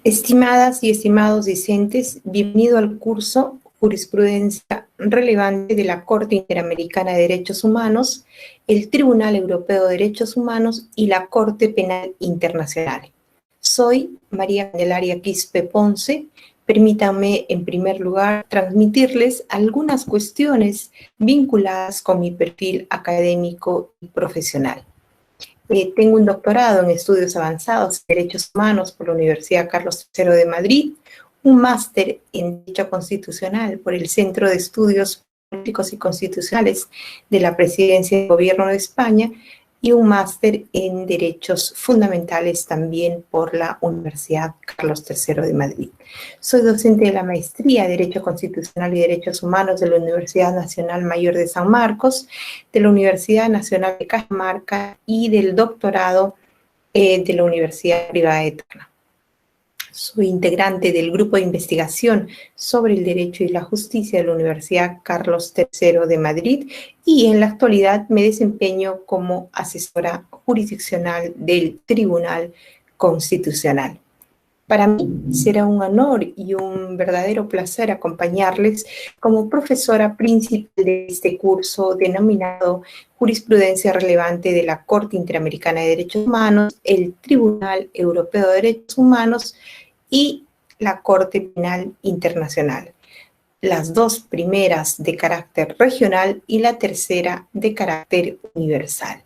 Estimadas y estimados discentes, bienvenido al curso Jurisprudencia Relevante de la Corte Interamericana de Derechos Humanos, el Tribunal Europeo de Derechos Humanos y la Corte Penal Internacional. Soy María Candelaria Quispe Ponce. Permítanme, en primer lugar, transmitirles algunas cuestiones vinculadas con mi perfil académico y profesional. Tengo un doctorado en estudios avanzados en derechos humanos por la Universidad Carlos III de Madrid, un máster en Derecho Constitucional por el Centro de Estudios Políticos y Constitucionales de la Presidencia del Gobierno de España y un máster en Derechos Fundamentales también por la Universidad Carlos III de Madrid. Soy docente de la Maestría de Derecho Constitucional y Derechos Humanos de la Universidad Nacional Mayor de San Marcos, de la Universidad Nacional de Cajamarca y del doctorado de la Universidad Privada de Tacna. Soy integrante del grupo de investigación sobre el derecho y la justicia de la Universidad Carlos III de Madrid y en la actualidad me desempeño como asesora jurisdiccional del Tribunal Constitucional. Para mí será un honor y un verdadero placer acompañarles como profesora principal de este curso denominado Jurisprudencia Relevante de la Corte Interamericana de Derechos Humanos, el Tribunal Europeo de Derechos Humanos y la Corte Penal Internacional. Las dos primeras de carácter regional y la tercera de carácter universal.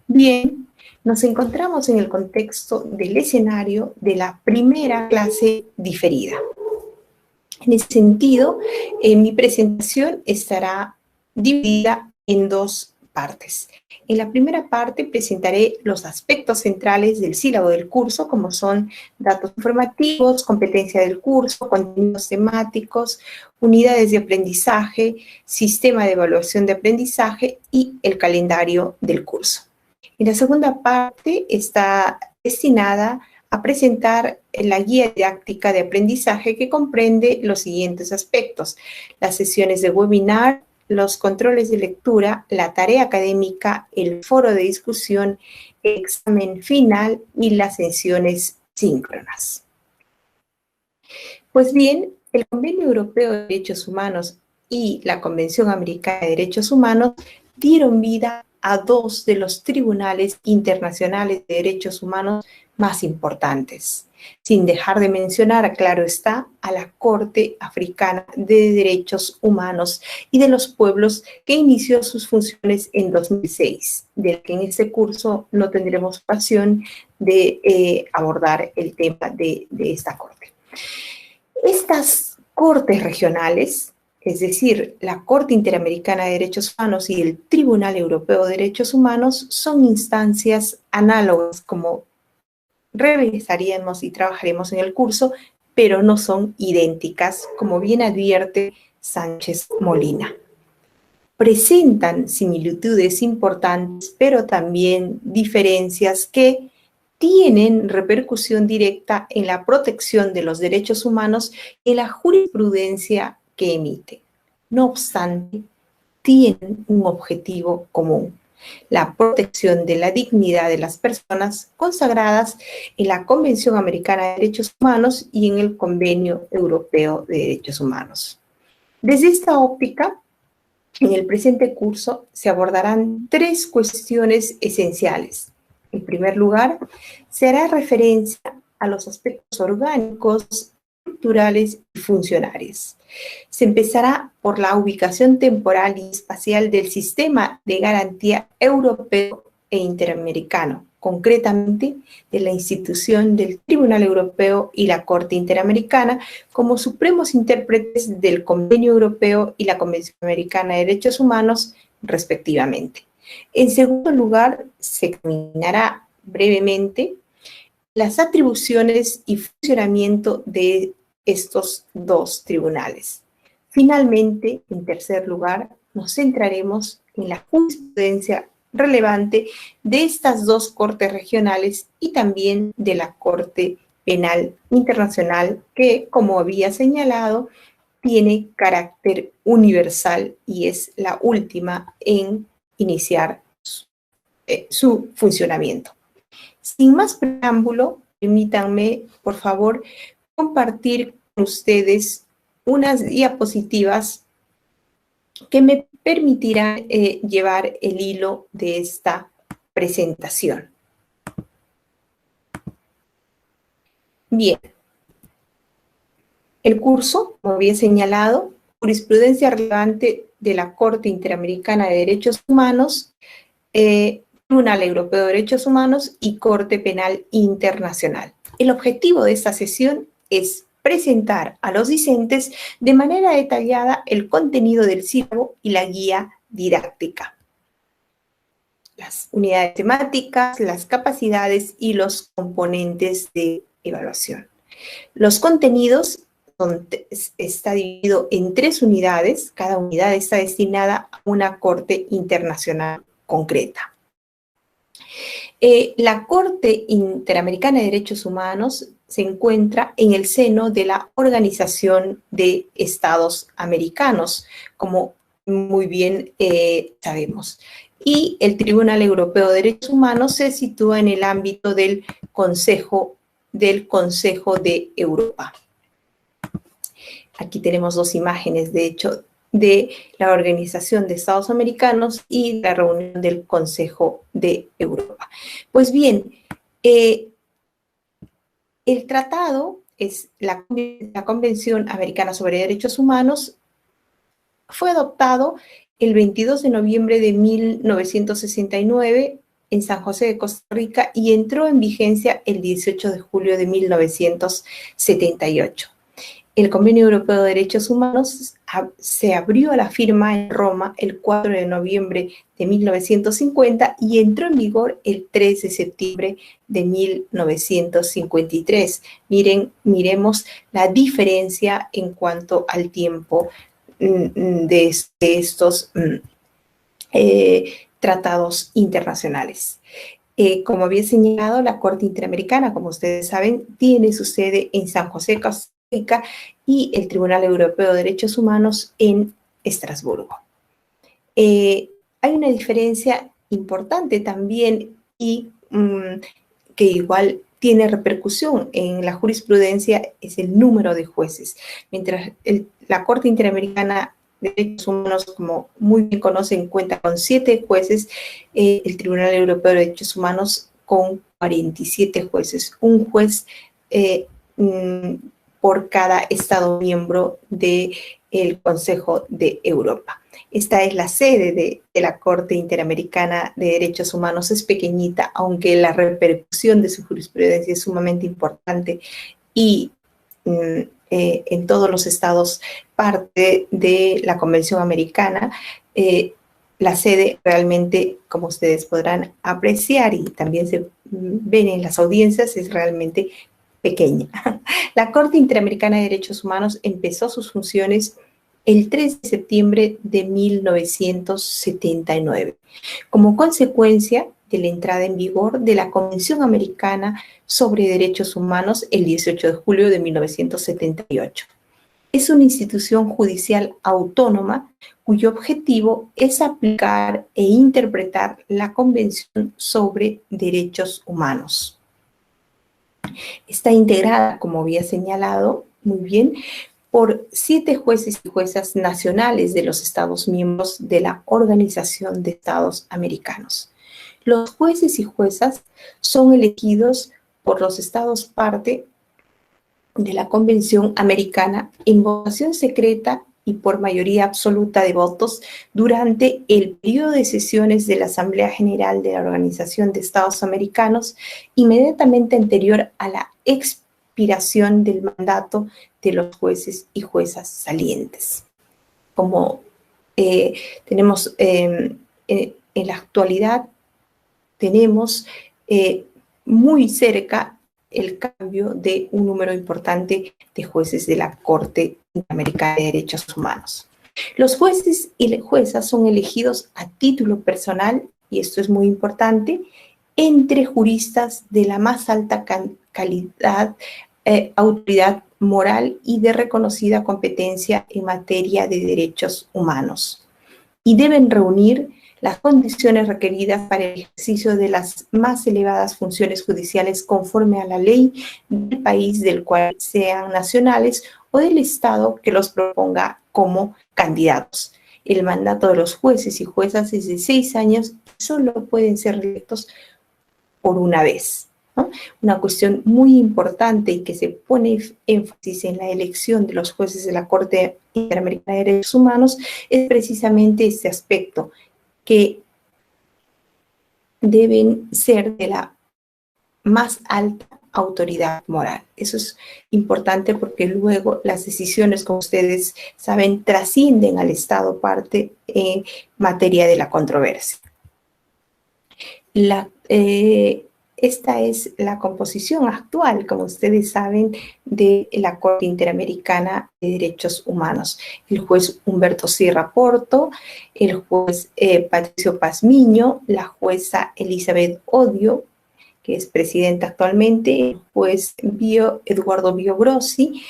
Bien, nos encontramos en el contexto del escenario de la primera clase diferida. En ese sentido, mi presentación estará dividida en dos partes. En la primera parte presentaré los aspectos centrales del sílabo del curso, como son datos informativos, competencia del curso, contenidos temáticos, unidades de aprendizaje, sistema de evaluación de aprendizaje y el calendario del curso. En la segunda parte está destinada a presentar la guía didáctica de aprendizaje que comprende los siguientes aspectos: las sesiones de webinar, los controles de lectura, la tarea académica, el foro de discusión, el examen final y las sesiones síncronas. Pues bien, el Convenio Europeo de Derechos Humanos y la Convención Americana de Derechos Humanos dieron vida a dos de los tribunales internacionales de derechos humanos más importantes, sin dejar de mencionar, claro está, a la Corte Africana de Derechos Humanos y de los Pueblos, que inició sus funciones en 2006, del que en este curso no tendremos ocasión de abordar el tema de esta Corte. Estas cortes regionales, es decir, la Corte Interamericana de Derechos Humanos y el Tribunal Europeo de Derechos Humanos, son instancias análogas, como revisaríamos y trabajaremos en el curso, pero no son idénticas, como bien advierte Sánchez Molina. Presentan similitudes importantes, pero también diferencias que tienen repercusión directa en la protección de los derechos humanos y en la jurisprudencia que emite. No obstante, tienen un objetivo común: la protección de la dignidad de las personas consagradas en la Convención Americana de Derechos Humanos y en el Convenio Europeo de Derechos Humanos. Desde esta óptica, en el presente curso se abordarán tres cuestiones esenciales. En primer lugar, se hará referencia a los aspectos orgánicos, estructurales y funcionales. Se empezará por la ubicación temporal y espacial del sistema de garantía europeo e interamericano, concretamente de la institución del Tribunal Europeo y la Corte Interamericana como supremos intérpretes del Convenio Europeo y la Convención Americana de Derechos Humanos, respectivamente. En segundo lugar, se examinará brevemente las atribuciones y funcionamiento de estos dos tribunales. Finalmente, en tercer lugar, nos centraremos en la jurisprudencia relevante de estas dos cortes regionales y también de la Corte Penal Internacional, que, como había señalado, tiene carácter universal y es la última en iniciar su funcionamiento. Sin más preámbulo, permítanme, por favor, compartir con ustedes unas diapositivas que me permitirán llevar el hilo de esta presentación. Bien, el curso, como había señalado, Jurisprudencia Relevante de la Corte Interamericana de Derechos Humanos, Tribunal Europeo de Derechos Humanos y Corte Penal Internacional. El objetivo de esta sesión es presentar a los discentes de manera detallada el contenido del sílabo y la guía didáctica, las unidades temáticas, las capacidades y los componentes de evaluación. Los contenidos está dividido en 3 unidades. Cada unidad está destinada a una corte internacional concreta. La Corte Interamericana de Derechos Humanos se encuentra en el seno de la Organización de Estados Americanos, como muy bien sabemos. Y el Tribunal Europeo de Derechos Humanos se sitúa en el ámbito del Consejo de Europa. Aquí tenemos 2 imágenes, de hecho, de la Organización de Estados Americanos y la reunión del Consejo de Europa. Pues bien, el tratado es la Convención Americana sobre Derechos Humanos. Fue adoptado el 22 de noviembre de 1969 en San José de Costa Rica y entró en vigencia el 18 de julio de 1978. El Convenio Europeo de Derechos Humanos se abrió a la firma en Roma el 4 de noviembre de 1950 y entró en vigor el 3 de septiembre de 1953. Miremos la diferencia en cuanto al tiempo de estos tratados internacionales. Como había señalado, la Corte Interamericana, como ustedes saben, tiene su sede en San José, Costa Rica, y el Tribunal Europeo de Derechos Humanos en Estrasburgo. Hay una diferencia importante también y que igual tiene repercusión en la jurisprudencia, es el número de jueces. Mientras la Corte Interamericana de Derechos Humanos, como muy bien conocen, cuenta con 7 jueces, el Tribunal Europeo de Derechos Humanos con 47 jueces, un juez por cada Estado miembro del Consejo de Europa. Esta es la sede de la Corte Interamericana de Derechos Humanos. Es pequeñita, aunque la repercusión de su jurisprudencia es sumamente importante y en todos los estados parte de la Convención Americana. La sede realmente, como ustedes podrán apreciar y también se ven en las audiencias, es realmente pequeña. La Corte Interamericana de Derechos Humanos empezó sus funciones el 3 de septiembre de 1979, como consecuencia de la entrada en vigor de la Convención Americana sobre Derechos Humanos el 18 de julio de 1978. Es una institución judicial autónoma cuyo objetivo es aplicar e interpretar la Convención sobre Derechos Humanos. Está integrada, como había señalado muy bien, por 7 jueces y juezas nacionales de los Estados miembros de la Organización de Estados Americanos. Los jueces y juezas son elegidos por los Estados parte de la Convención Americana en votación secreta y por mayoría absoluta de votos durante el periodo de sesiones de la Asamblea General de la Organización de Estados Americanos, inmediatamente anterior a la expiración del mandato de los jueces y juezas salientes. Como tenemos en la actualidad, tenemos muy cerca el cambio de un número importante de jueces de la Corte Interamericana de Derechos Humanos. Los jueces y juezas son elegidos a título personal, y esto es muy importante, entre juristas de la más alta calidad, autoridad moral y de reconocida competencia en materia de derechos humanos. Y deben reunir las condiciones requeridas para el ejercicio de las más elevadas funciones judiciales conforme a la ley del país del cual sean nacionales o del Estado que los proponga como candidatos. El mandato de los jueces y juezas es de 6 años y solo pueden ser electos por una vez, ¿no? Una cuestión muy importante y que se pone énfasis en la elección de los jueces de la Corte Interamericana de Derechos Humanos es precisamente este aspecto, que deben ser de la más alta autoridad moral. Eso es importante porque luego las decisiones, como ustedes saben, trascienden al Estado parte en materia de la controversia. Esta es la composición actual, como ustedes saben, de la Corte Interamericana de Derechos Humanos. El juez Humberto Sierra Porto, el juez Patricio Pazmiño, la jueza Elizabeth Odio, que es presidenta actualmente, el juez Eduardo Biogrossi,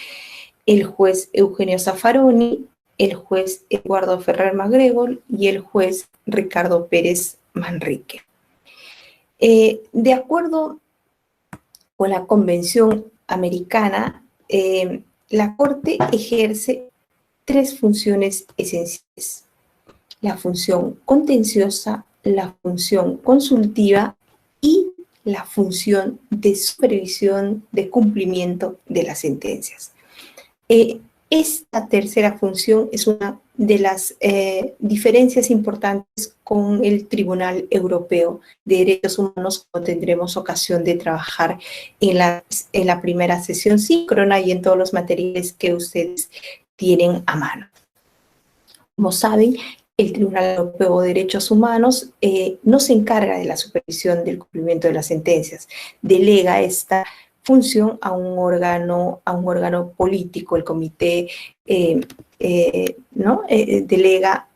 el juez Eugenio Zaffaroni, el juez Eduardo Ferrer MacGregor y el juez Ricardo Pérez Manrique. De acuerdo con la Convención Americana, la Corte ejerce 3 funciones esenciales: la función contenciosa, la función consultiva y la función de supervisión de cumplimiento de las sentencias. Esta tercera función es una de las diferencias importantes con el Tribunal Europeo de Derechos Humanos, como tendremos ocasión de trabajar en la primera sesión síncrona y en todos los materiales que ustedes tienen a mano. Como saben, el Tribunal Europeo de Derechos Humanos no se encarga de la supervisión del cumplimiento de las sentencias, delega esta función a un órgano político, el comité, ¿no? Delega,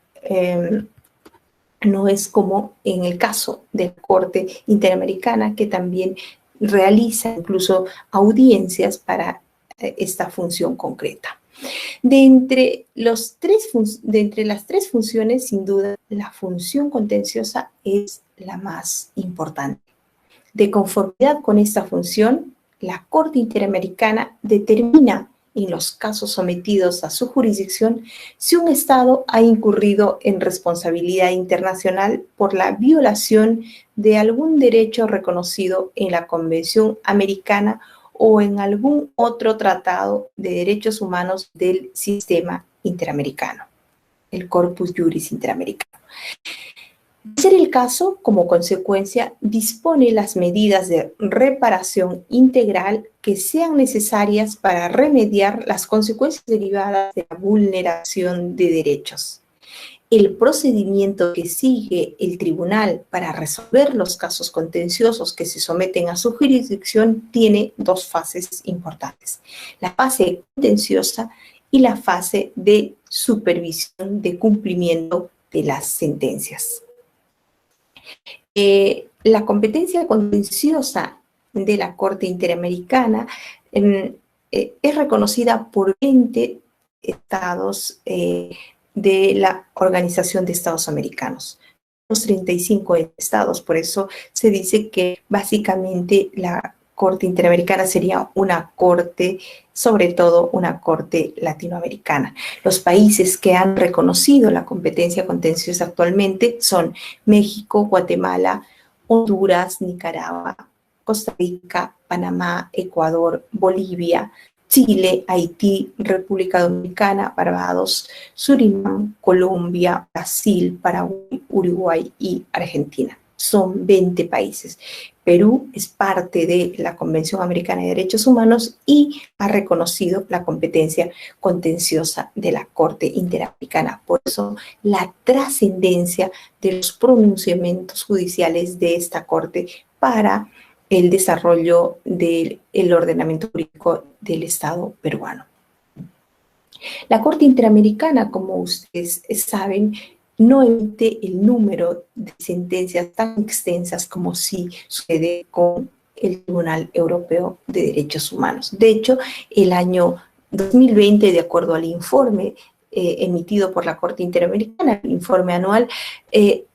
no es como en el caso de la Corte Interamericana, que también realiza incluso audiencias para esta función concreta. De entre las 3 funciones, sin duda, la función contenciosa es la más importante. De conformidad con esta función, la Corte Interamericana determina en los casos sometidos a su jurisdicción si un Estado ha incurrido en responsabilidad internacional por la violación de algún derecho reconocido en la Convención Americana o en algún otro tratado de derechos humanos del sistema interamericano, el Corpus Juris Interamericano. De ser el caso, como consecuencia, dispone las medidas de reparación integral que sean necesarias para remediar las consecuencias derivadas de la vulneración de derechos. El procedimiento que sigue el tribunal para resolver los casos contenciosos que se someten a su jurisdicción tiene 2 fases importantes: la fase contenciosa y la fase de supervisión de cumplimiento de las sentencias. La competencia contenciosa de la Corte Interamericana es reconocida por 20 estados de la Organización de Estados Americanos, los 35 estados. Por eso se dice que básicamente la Corte Interamericana sería una corte, sobre todo una corte latinoamericana. Los países que han reconocido la competencia contenciosa actualmente son México, Guatemala, Honduras, Nicaragua, Costa Rica, Panamá, Ecuador, Bolivia, Chile, Haití, República Dominicana, Barbados, Surinam, Colombia, Brasil, Paraguay, Uruguay y Argentina. Son 20 países. Perú es parte de la Convención Americana de Derechos Humanos y ha reconocido la competencia contenciosa de la Corte Interamericana. Por eso, la trascendencia de los pronunciamientos judiciales de esta Corte para el desarrollo del ordenamiento jurídico del Estado peruano. La Corte Interamericana, como ustedes saben, no emite el número de sentencias tan extensas como sí sucede con el Tribunal Europeo de Derechos Humanos. De hecho, el año 2020, de acuerdo al informe emitido por la Corte Interamericana, el informe anual,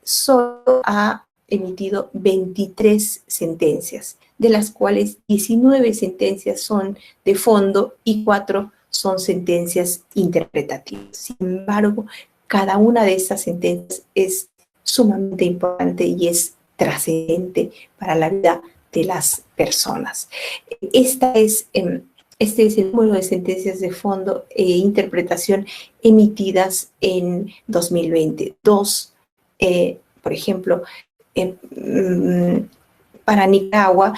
solo ha emitido 23 sentencias, de las cuales 19 sentencias son de fondo y 4 son sentencias interpretativas. Sin embargo, cada una de estas sentencias es sumamente importante y es trascendente para la vida de las personas. Este es el número de sentencias de fondo e interpretación emitidas en 2020. Por ejemplo, para Nicaragua,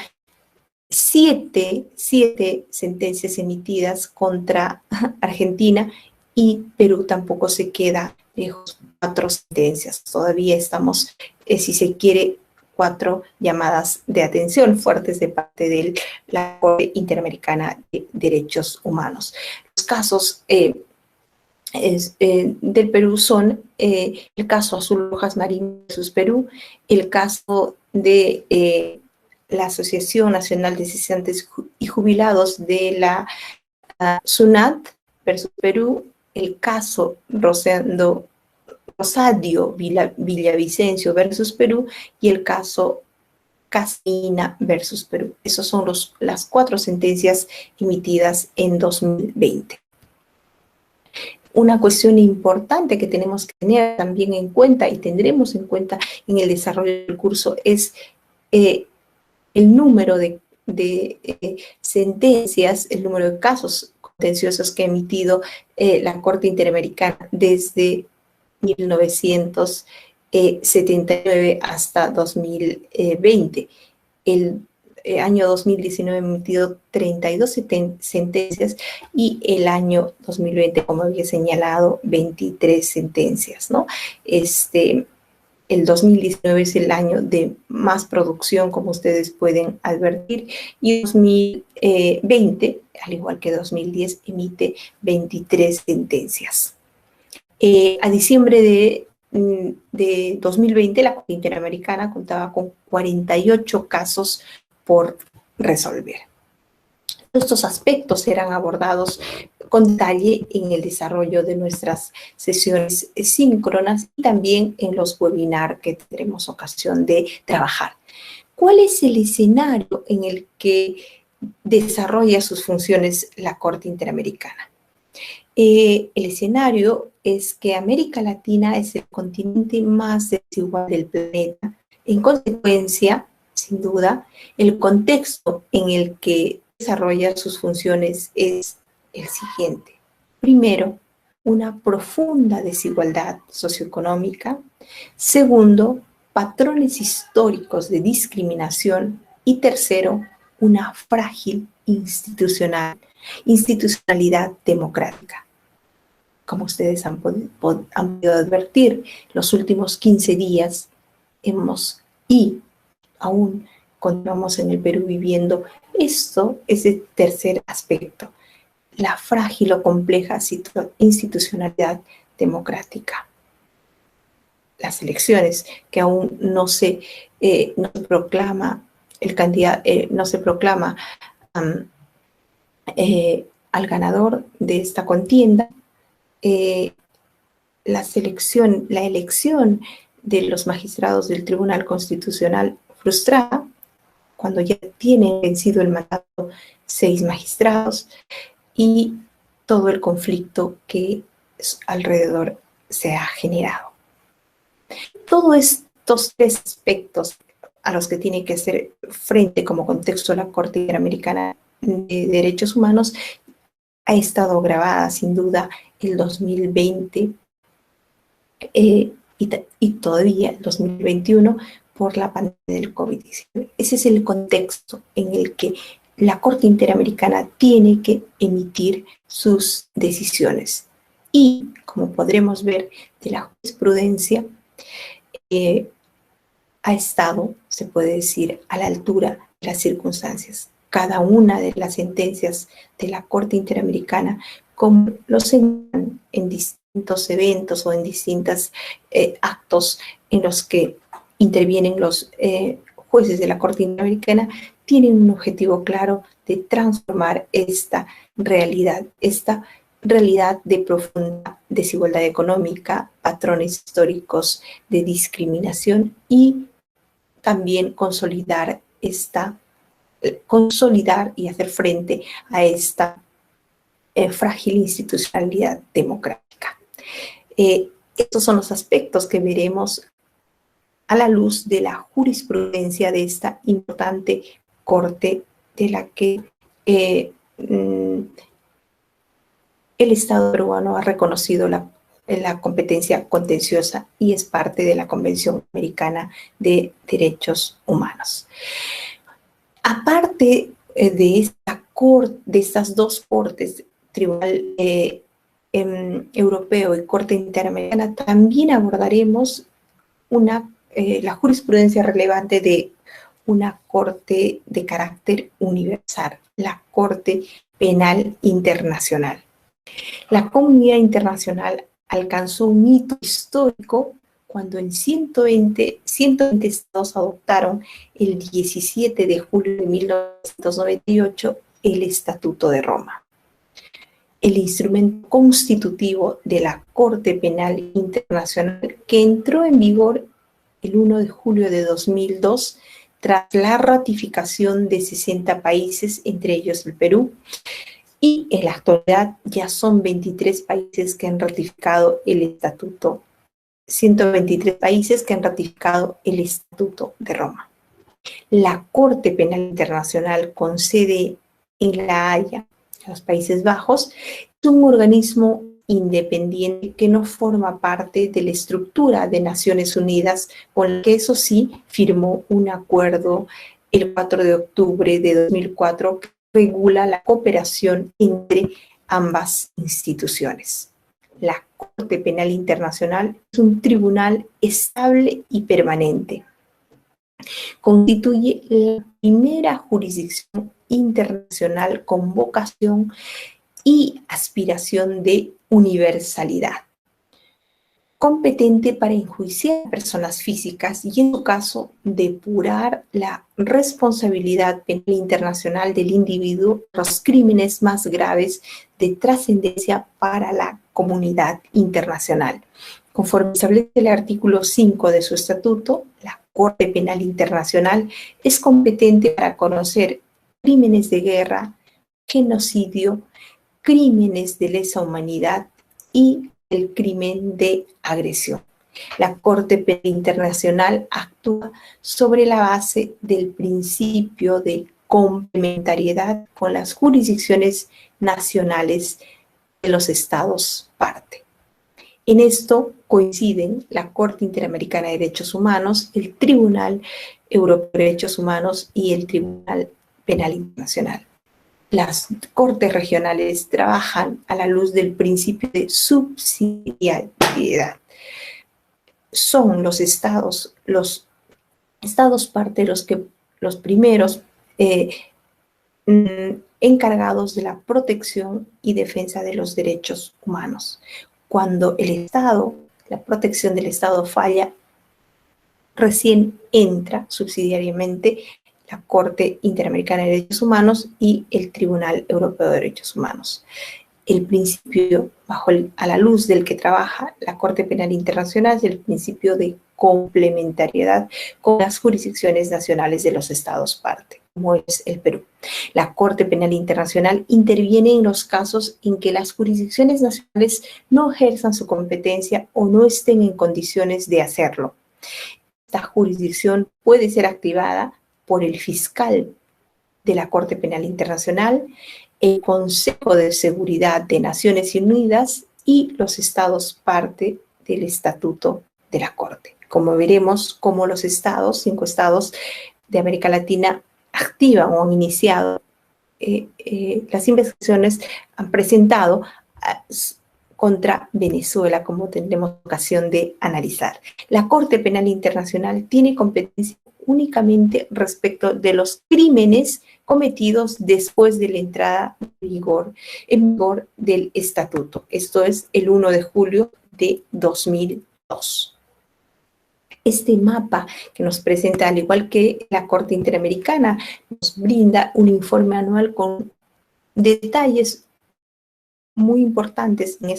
siete sentencias emitidas contra Argentina, y Perú tampoco se queda lejos, 4 sentencias. Todavía estamos, si se quiere, 4 llamadas de atención fuertes de parte de la Corte Interamericana de Derechos Humanos. Los casos del Perú son el caso Azul Rojas Marín versus Perú, el caso de la Asociación Nacional de Cesantes y Jubilados de la SUNAT versus Perú, el caso Rosadio Villavicencio versus Perú y el caso Casina versus Perú. Esas son las 4 sentencias emitidas en 2020. Una cuestión importante que tenemos que tener también en cuenta y tendremos en cuenta en el desarrollo del curso es el número de sentencias, el número de casos contenciosos que ha emitido la Corte Interamericana desde 1979 hasta 2020. El año 2019 emitido 32 sentencias y el año 2020, como había señalado, 23 sentencias, ¿no? El 2019 es el año de más producción, como ustedes pueden advertir, y 2020, al igual que 2010, emite 23 sentencias. A diciembre de 2020, la Corte Interamericana contaba con 48 casos por resolver. Estos aspectos serán abordados con detalle en el desarrollo de nuestras sesiones síncronas y también en los webinars que tendremos ocasión de trabajar. ¿Cuál es el escenario en el que desarrolla sus funciones la Corte Interamericana? El escenario es que América Latina es el continente más desigual del planeta. En consecuencia, sin duda, el contexto en el que desarrolla sus funciones es el siguiente. Primero, una profunda desigualdad socioeconómica. Segundo, patrones históricos de discriminación. Y tercero, una frágil institucionalidad democrática. Como ustedes han podido advertir, los últimos 15 días aún continuamos en el Perú viviendo ese tercer aspecto, la frágil o compleja institucionalidad democrática. Las elecciones que aún no se proclama el candidato, no se proclama al ganador de esta contienda. La elección de los magistrados del Tribunal Constitucional frustrada, cuando ya tienen vencido el mandato 6 magistrados, y todo el conflicto que alrededor se ha generado. Todos estos 3 aspectos a los que tiene que hacer frente como contexto la Corte Interamericana de Derechos Humanos ha estado grabada sin duda el 2020 y todavía el 2021 por la pandemia del COVID-19. Ese es el contexto en el que la Corte Interamericana tiene que emitir sus decisiones. Y, como podremos ver de la jurisprudencia, ha estado, se puede decir, a la altura de las circunstancias. Cada una de las sentencias de la Corte Interamericana, como lo señalan en distintos eventos o en distintos actos en los que intervienen los jueces de la Corte Interamericana, tienen un objetivo claro de transformar esta realidad de profunda desigualdad económica, patrones históricos de discriminación y también consolidar y hacer frente a esta frágil institucionalidad democrática. Estos son los aspectos que veremos a la luz de la jurisprudencia de esta importante corte de la que el Estado peruano ha reconocido la competencia contenciosa y es parte de la Convención Americana de Derechos Humanos. Aparte de estas dos cortes, Tribunal Europeo y Corte Interamericana, también abordaremos la jurisprudencia relevante de una corte de carácter universal, la Corte Penal Internacional. La comunidad internacional alcanzó un hito histórico cuando en 120 estados adoptaron el 17 de julio de 1998 el Estatuto de Roma. El instrumento constitutivo de la Corte Penal Internacional, que entró en vigor el 1 de julio de 2002 tras la ratificación de 60 países, entre ellos el Perú, y en la actualidad ya son 23 países que han ratificado el Estatuto, 123 países que han ratificado el Estatuto de Roma. La Corte Penal Internacional, con sede en La Haya, en los Países Bajos, es un organismo independiente que no forma parte de la estructura de Naciones Unidas, con el que eso sí firmó un acuerdo el 4 de octubre de 2004 que regula la cooperación entre ambas instituciones. La Corte Penal Internacional es un tribunal estable y permanente. Constituye la primera jurisdicción internacional con vocación y aspiración de universalidad, competente para enjuiciar a personas físicas y, en su caso, depurar la responsabilidad penal internacional del individuo por los crímenes más graves de trascendencia para la comunidad internacional. Conforme establece el artículo 5 de su estatuto, la Corte Penal Internacional es competente para conocer crímenes de guerra, genocidio, crímenes de lesa humanidad y el crimen de agresión. La Corte Penal Internacional actúa sobre la base del principio de complementariedad con las jurisdicciones nacionales de los estados parte. En esto coinciden la Corte Interamericana de Derechos Humanos, el Tribunal Europeo de Derechos Humanos y el Tribunal Penal Internacional. Las cortes regionales trabajan a la luz del principio de subsidiariedad. Son los estados parte los primeros encargados de la protección y defensa de los derechos humanos. Cuando la protección del Estado falla, recién entra subsidiariamente la Corte Interamericana de Derechos Humanos y el Tribunal Europeo de Derechos Humanos. El principio a la luz del que trabaja la Corte Penal Internacional es el principio de complementariedad con las jurisdicciones nacionales de los estados parte, como es el Perú. La Corte Penal Internacional interviene en los casos en que las jurisdicciones nacionales no ejerzan su competencia o no estén en condiciones de hacerlo. Esta jurisdicción puede ser activada por el fiscal de la Corte Penal Internacional, el Consejo de Seguridad de Naciones Unidas y los estados parte del Estatuto de la Corte. Como veremos, cómo los 5 estados de América Latina activan o han iniciado las investigaciones, han presentado contra Venezuela, como tendremos ocasión de analizar. La Corte Penal Internacional tiene competencia únicamente respecto de los crímenes cometidos después de la entrada en vigor del estatuto. Esto es el 1 de julio de 2002. Este mapa que nos presenta, al igual que la Corte Interamericana, nos brinda un informe anual con detalles muy importantes en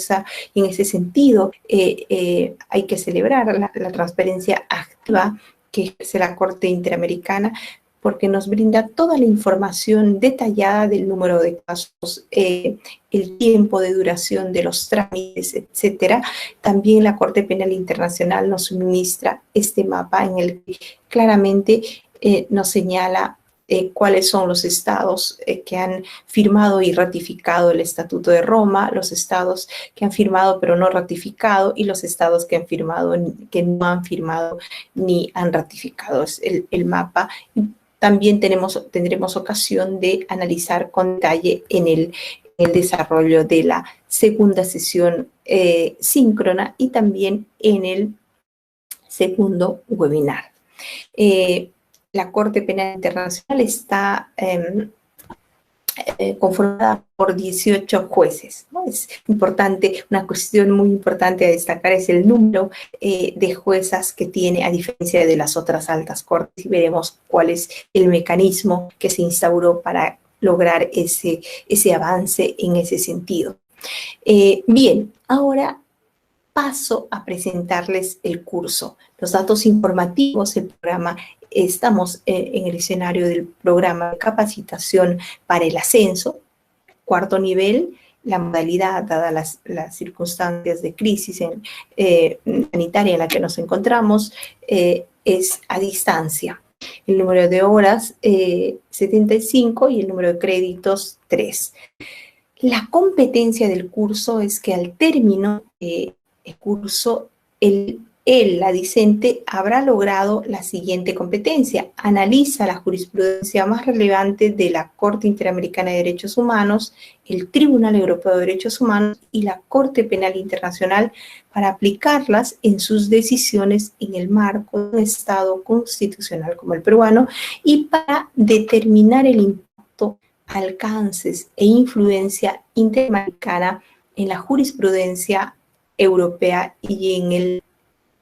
ese sentido. Hay que celebrar la transparencia activa que ejerce la Corte Interamericana, porque nos brinda toda la información detallada del número de casos, el tiempo de duración de los trámites, etcétera. También la Corte Penal Internacional nos suministra este mapa en el que claramente nos señala cuáles son los estados que han firmado y ratificado el Estatuto de Roma, los estados que han firmado pero no ratificado, y los estados que han firmado, que no han firmado ni han ratificado. Es el mapa. También tendremos ocasión de analizar con detalle en el desarrollo de la segunda sesión síncrona y también en el segundo webinar. La Corte Penal Internacional está conformada por 18 jueces, ¿no? Es importante, una cuestión muy importante a destacar es el número de juezas que tiene, a diferencia de las otras altas cortes, y veremos cuál es el mecanismo que se instauró para lograr ese avance en ese sentido. Bien, ahora paso a presentarles el curso. Los datos informativos, el programa, estamos en el escenario del programa de capacitación para el ascenso, cuarto nivel. La modalidad, dadas las circunstancias de crisis sanitaria en la que nos encontramos, es a distancia. El número de horas, 75, y el número de créditos, 3. La competencia del curso es que al término el curso, la discente habrá logrado la siguiente competencia: analiza la jurisprudencia más relevante de la Corte Interamericana de Derechos Humanos, el Tribunal Europeo de Derechos Humanos y la Corte Penal Internacional para aplicarlas en sus decisiones en el marco de un Estado constitucional como el peruano, y para determinar el impacto, alcances e influencia interamericana en la jurisprudencia europea y en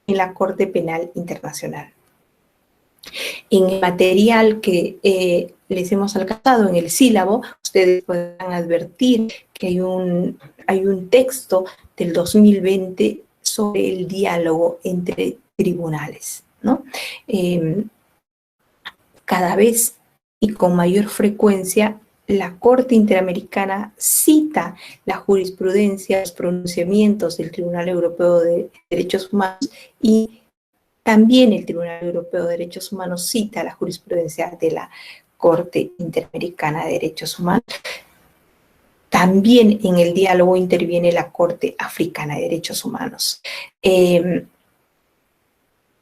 la Corte Penal Internacional. En el material que les hemos alcanzado en el sílabo, ustedes podrán advertir que hay un texto del 2020 sobre el diálogo entre tribunales, ¿no? Cada vez y con mayor frecuencia, la Corte Interamericana cita la jurisprudencia, los pronunciamientos del Tribunal Europeo de Derechos Humanos, y también el Tribunal Europeo de Derechos Humanos cita la jurisprudencia de la Corte Interamericana de Derechos Humanos. También en el diálogo interviene la Corte Africana de Derechos Humanos.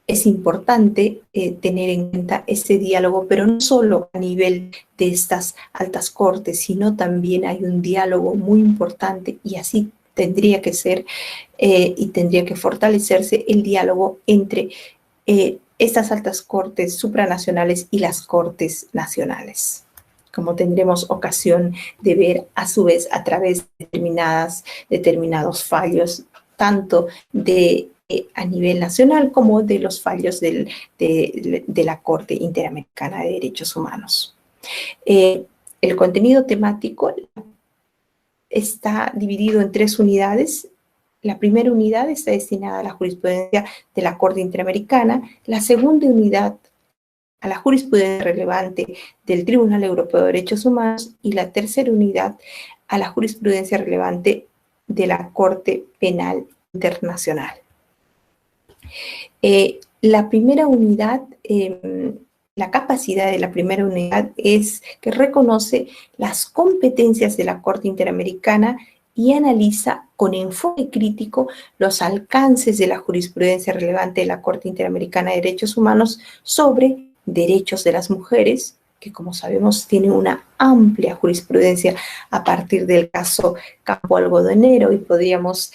Es importante tener en cuenta este diálogo, pero no solo a nivel de estas altas cortes, sino también hay un diálogo muy importante, y así tendría que ser y tendría que fortalecerse el diálogo entre estas altas cortes supranacionales y las cortes nacionales, como tendremos ocasión de ver a su vez a través de determinados fallos, tanto a nivel nacional como de los fallos de la Corte Interamericana de Derechos Humanos. El contenido temático está dividido en 3 unidades. La primera unidad está destinada a la jurisprudencia de la Corte Interamericana, la segunda unidad a la jurisprudencia relevante del Tribunal Europeo de Derechos Humanos, y la tercera unidad a la jurisprudencia relevante de la Corte Penal Internacional. La primera unidad, la capacidad de la primera unidad es que reconoce las competencias de la Corte Interamericana y analiza con enfoque crítico los alcances de la jurisprudencia relevante de la Corte Interamericana de Derechos Humanos sobre derechos de las mujeres, que como sabemos tiene una amplia jurisprudencia a partir del caso Campo Algodonero, y podríamos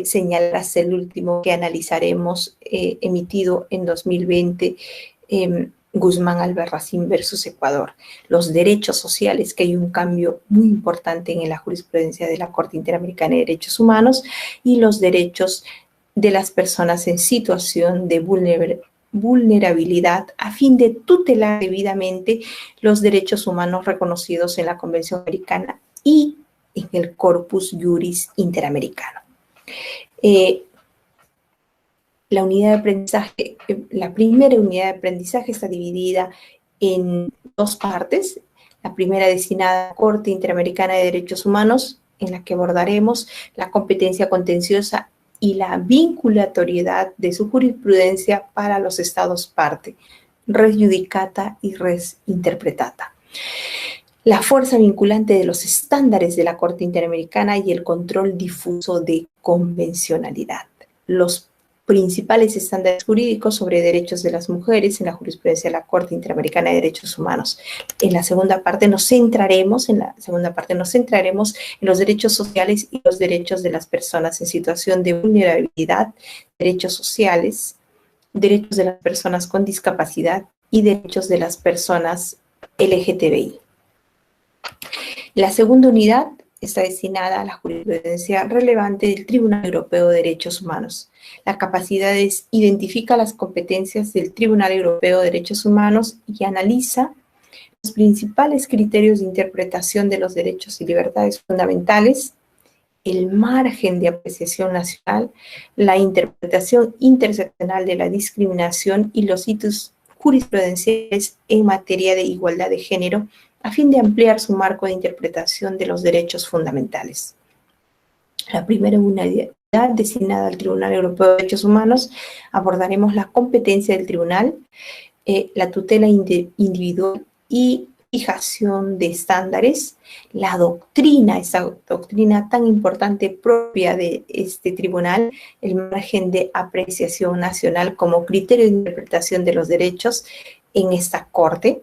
señalar hasta el último que analizaremos, emitido en 2020, Guzmán Albarracín versus Ecuador. Los derechos sociales, que hay un cambio muy importante en la jurisprudencia de la Corte Interamericana de Derechos Humanos, y los derechos de las personas en situación de vulnerabilidad, a fin de tutelar debidamente los derechos humanos reconocidos en la Convención Americana y en el Corpus Juris Interamericano. La unidad de aprendizaje, la primera unidad de aprendizaje está dividida en dos partes. La primera destinada a la Corte Interamericana de Derechos Humanos, en la que abordaremos la competencia contenciosa y la vinculatoriedad de su jurisprudencia para los estados parte, res judicata y res interpretata. La fuerza vinculante de los estándares de la Corte Interamericana y el control difuso de convencionalidad. Los principales estándares jurídicos sobre derechos de las mujeres en la jurisprudencia de la Corte Interamericana de Derechos Humanos. En la segunda parte nos centraremos en los derechos sociales y los derechos de las personas en situación de vulnerabilidad, derechos sociales, derechos de las personas con discapacidad y derechos de las personas LGTBI. La segunda unidad está destinada a la jurisprudencia relevante del Tribunal Europeo de Derechos Humanos. La capacidad identifica las competencias del Tribunal Europeo de Derechos Humanos y analiza los principales criterios de interpretación de los derechos y libertades fundamentales, el margen de apreciación nacional, la interpretación interseccional de la discriminación y los hitos jurisprudenciales en materia de igualdad de género, a fin de ampliar su marco de interpretación de los derechos fundamentales. La primera unidad destinada al Tribunal Europeo de Derechos Humanos, abordaremos la competencia del tribunal, la tutela individual y fijación de estándares, la doctrina, esa doctrina tan importante propia de este tribunal, el margen de apreciación nacional como criterio de interpretación de los derechos en esta corte,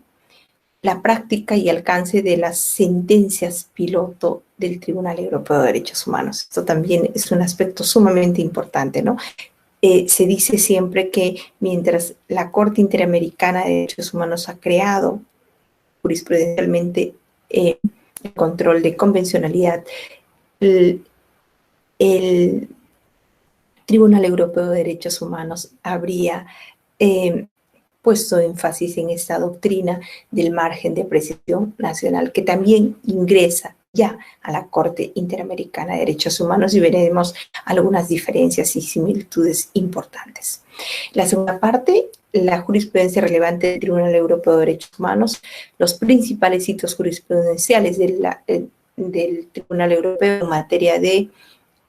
la práctica y alcance de las sentencias piloto del Tribunal Europeo de Derechos Humanos. Esto también es un aspecto sumamente importante, ¿no? Se dice siempre que mientras la Corte Interamericana de Derechos Humanos ha creado jurisprudencialmente el control de convencionalidad, el Tribunal Europeo de Derechos Humanos habría puesto énfasis en esta doctrina del margen de apreciación nacional, que también ingresa ya a la Corte Interamericana de Derechos Humanos, y veremos algunas diferencias y similitudes importantes. La segunda parte, la jurisprudencia relevante del Tribunal Europeo de Derechos Humanos, los principales hitos jurisprudenciales del Tribunal Europeo en materia de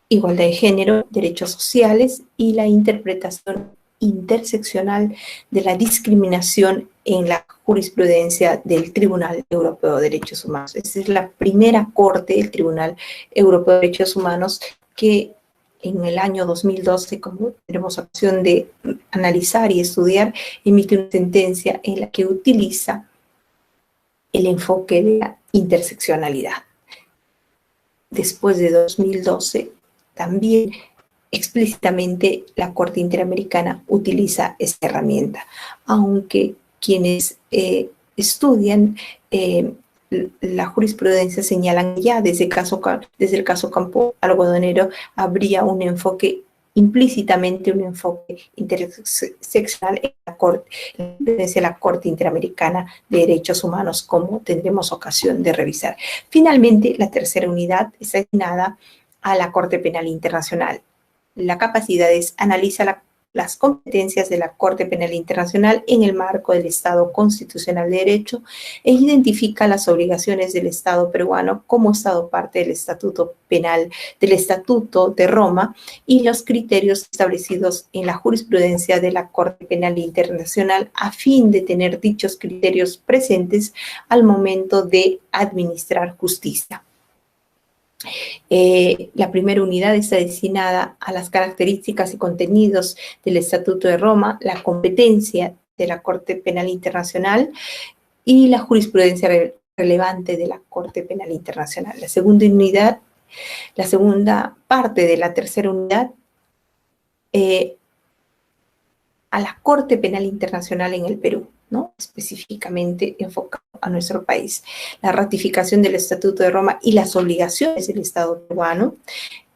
igualdad de género, derechos sociales y la interpretación interseccional de la discriminación en la jurisprudencia del Tribunal Europeo de Derechos Humanos. Esta es la primera corte del Tribunal Europeo de Derechos Humanos que en el año 2012, como tenemos ocasión de analizar y estudiar, emite una sentencia en la que utiliza el enfoque de la interseccionalidad. Después de 2012, también explícitamente la Corte Interamericana utiliza esta herramienta, aunque quienes estudian la jurisprudencia señalan que ya desde el caso Campo Algodonero habría un enfoque, implícitamente un enfoque interseccional en la Corte, desde la Corte Interamericana de Derechos Humanos, como tendremos ocasión de revisar. Finalmente, la tercera unidad está destinada a la Corte Penal Internacional. La capacidad analiza las competencias de la Corte Penal Internacional en el marco del Estado constitucional de derecho e identifica las obligaciones del Estado peruano como Estado parte del Estatuto Penal, del Estatuto de Roma, y los criterios establecidos en la jurisprudencia de la Corte Penal Internacional a fin de tener dichos criterios presentes al momento de administrar justicia. La primera unidad está destinada a las características y contenidos del Estatuto de Roma, la competencia de la Corte Penal Internacional y la jurisprudencia relevante de la Corte Penal Internacional. La segunda parte de la tercera unidad, a la Corte Penal Internacional en el Perú, ¿no? Específicamente enfocado a nuestro país. La ratificación del Estatuto de Roma y las obligaciones del Estado peruano,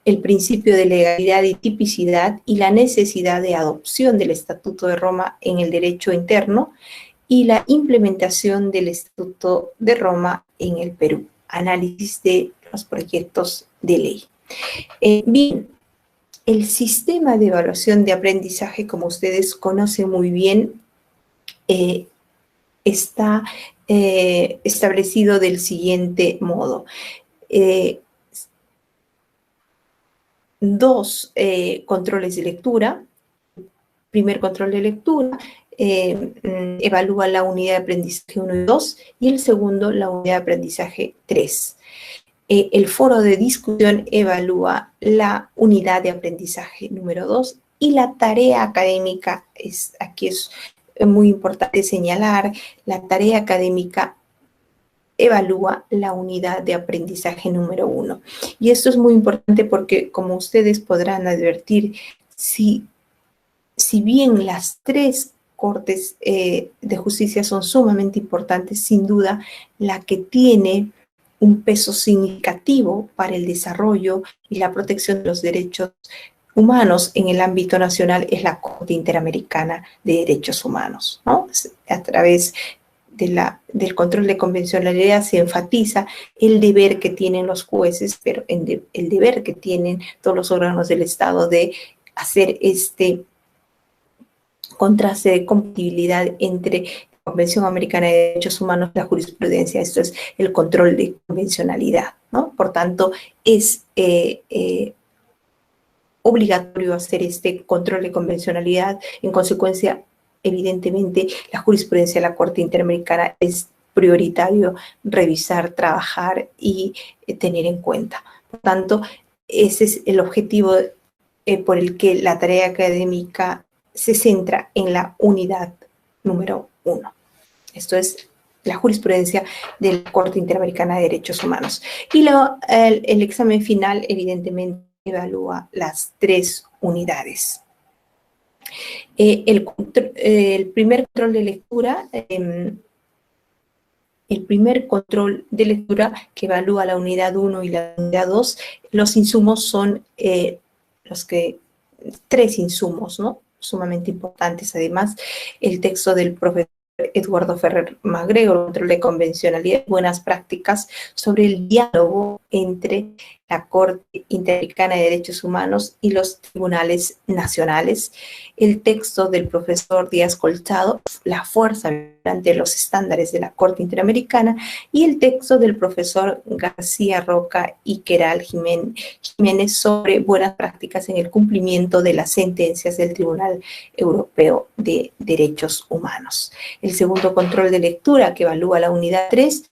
el principio de legalidad y tipicidad y la necesidad de adopción del Estatuto de Roma en el derecho interno y la implementación del Estatuto de Roma en el Perú. Análisis de los proyectos de ley. Bien, el sistema de evaluación de aprendizaje, como ustedes conocen muy bien, está establecido del siguiente modo. Dos controles de lectura. Primer control de lectura evalúa la unidad de aprendizaje 1 y 2 y el segundo la unidad de aprendizaje 3. El foro de discusión evalúa la unidad de aprendizaje número 2 y la tarea académica, aquí es muy importante señalar, la tarea académica evalúa la unidad de aprendizaje número 1. Y esto es muy importante porque, como ustedes podrán advertir, si bien las tres cortes de justicia son sumamente importantes, sin duda la que tiene un peso significativo para el desarrollo y la protección de los derechos humanos en el ámbito nacional es la Corte Interamericana de Derechos Humanos, ¿no? A través del control de convencionalidad se enfatiza el deber que tienen los jueces, pero el deber que tienen todos los órganos del Estado de hacer este contraste de compatibilidad entre la Convención Americana de Derechos Humanos y la jurisprudencia. Esto es el control de convencionalidad, ¿no? Por tanto, es obligatorio hacer este control de convencionalidad. En consecuencia, evidentemente, la jurisprudencia de la Corte Interamericana es prioritario revisar, trabajar y tener en cuenta. Por tanto, ese es el objetivo por el que la tarea académica se centra en la unidad número 1. Esto es la jurisprudencia de la Corte Interamericana de Derechos Humanos. Y el examen final, evidentemente, evalúa las tres unidades. El primer control de lectura, que evalúa la unidad 1 y la unidad 2, los insumos son tres insumos, ¿no? Sumamente importantes. Además, el texto del profesor Eduardo Ferrer Magregor, control de convencionalidad y buenas prácticas sobre el diálogo entre la Corte Interamericana de Derechos Humanos y los tribunales nacionales. El texto del profesor Díaz Colchado, la fuerza ante los estándares de la Corte Interamericana, y el texto del profesor García Roca y Queral Jiménez sobre buenas prácticas en el cumplimiento de las sentencias del Tribunal Europeo de Derechos Humanos. El segundo control de lectura, que evalúa la unidad 3,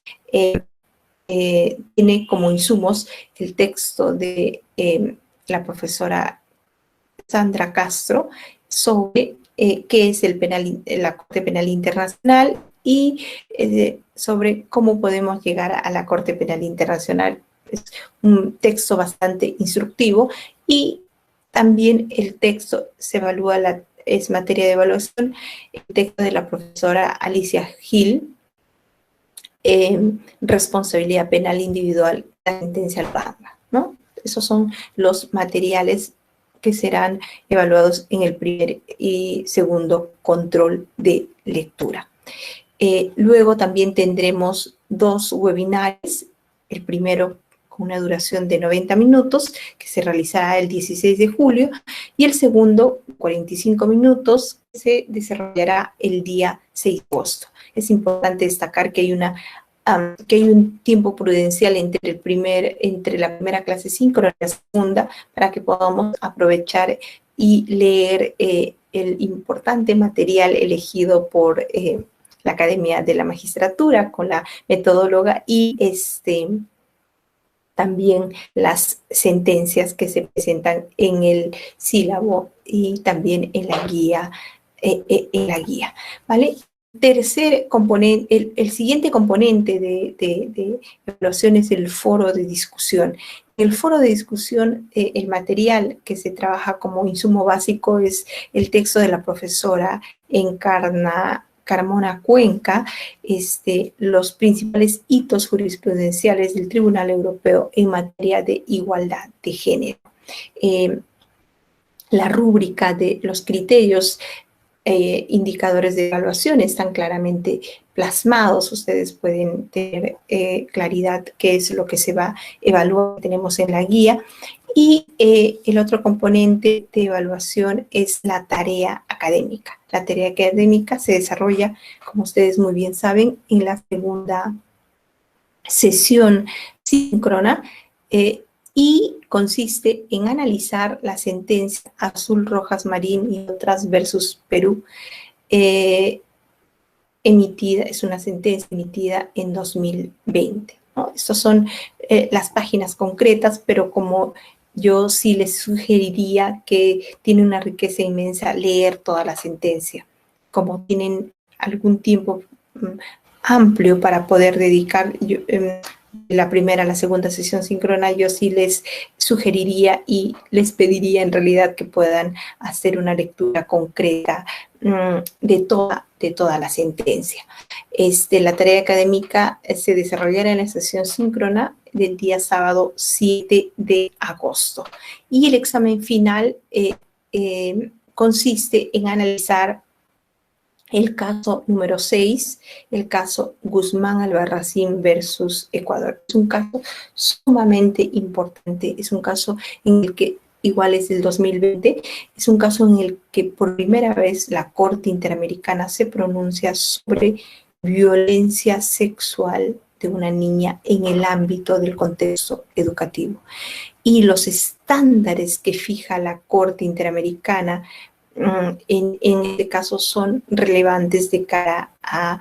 tiene como insumos el texto de la profesora Sandra Castro sobre qué es la Corte Penal Internacional y sobre cómo podemos llegar a la Corte Penal Internacional. Es un texto bastante instructivo y también el texto se evalúa, es materia de evaluación, el texto de la profesora Alicia Gil, responsabilidad penal individual, la sentencia Albanga, ¿no? Esos son los materiales que serán evaluados en el primer y segundo control de lectura. Luego también tendremos dos webinars, el primero con una duración de 90 minutos, que se realizará el 16 de julio, y el segundo, 45 minutos, que se desarrollará el día 6 de agosto. Es importante destacar que hay un tiempo prudencial entre la primera clase 5 y la segunda, para que podamos aprovechar y leer el importante material elegido por la Academia de la Magistratura con la metodóloga y también las sentencias que se presentan en el sílabo y también en la guía, ¿vale? Tercer componente, el siguiente componente de evaluación es el foro de discusión. En el foro de discusión, el material que se trabaja como insumo básico es el texto de la profesora Carmona Cuenca, los principales hitos jurisprudenciales del Tribunal Europeo en materia de igualdad de género. La rúbrica de los criterios indicadores de evaluación están claramente plasmados. Ustedes pueden tener claridad qué es lo que se va a evaluar, tenemos en la guía. Y el otro componente de evaluación es la tarea académica. La tarea académica se desarrolla, como ustedes muy bien saben, en la segunda sesión síncrona y consiste en analizar la sentencia Azul Rojas Marín y otras versus Perú, emitida, es una sentencia emitida en 2020, ¿no? Estas son las páginas concretas, pero como yo sí les sugeriría que tiene una riqueza inmensa leer toda la sentencia. Como tienen algún tiempo amplio para poder dedicar, la primera a la segunda sesión síncrona, yo sí les sugeriría y les pediría en realidad que puedan hacer una lectura concreta de toda la sentencia. La tarea académica se desarrollará en la sesión síncrona del día sábado 7 de agosto. Y el examen final consiste en analizar el caso número 6, el caso Guzmán Albarracín versus Ecuador. Es un caso sumamente importante, es un caso en el que, igual es del 2020, es un caso en el que por primera vez la Corte Interamericana se pronuncia sobre violencia sexual de una niña en el ámbito del contexto educativo. Y los estándares que fija la Corte Interamericana en este caso son relevantes de cara a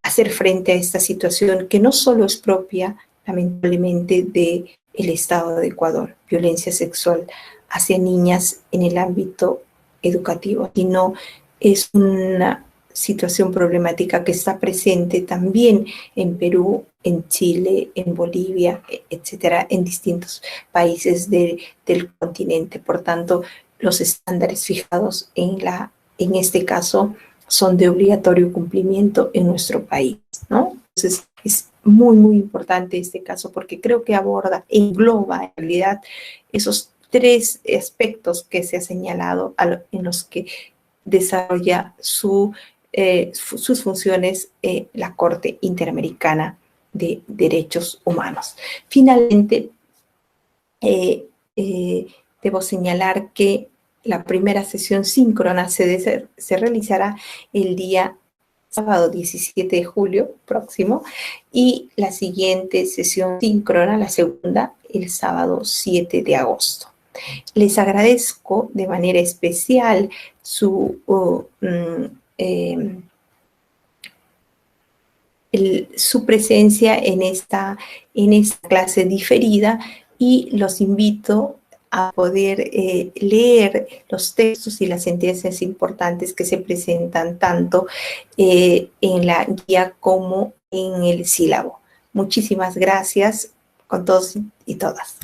hacer frente a esta situación que no solo es propia, lamentablemente, del Estado de Ecuador, violencia sexual hacia niñas en el ámbito educativo, sino es una situación problemática que está presente también en Perú, en Chile, en Bolivia, etcétera, en distintos países del continente. Por tanto, los estándares fijados en este caso son de obligatorio cumplimiento en nuestro país, ¿no? Entonces, es muy, muy importante este caso porque creo que aborda, engloba en realidad esos tres aspectos que se ha señalado en los que desarrolla sus funciones la Corte Interamericana de Derechos Humanos. Finalmente, debo señalar que la primera sesión síncrona se realizará el día sábado 17 de julio próximo y la siguiente sesión síncrona, la segunda, el sábado 7 de agosto. Les agradezco de manera especial su presencia en esta clase diferida y los invito a poder leer los textos y las sentencias importantes que se presentan tanto en la guía como en el sílabo. Muchísimas gracias con todos y todas.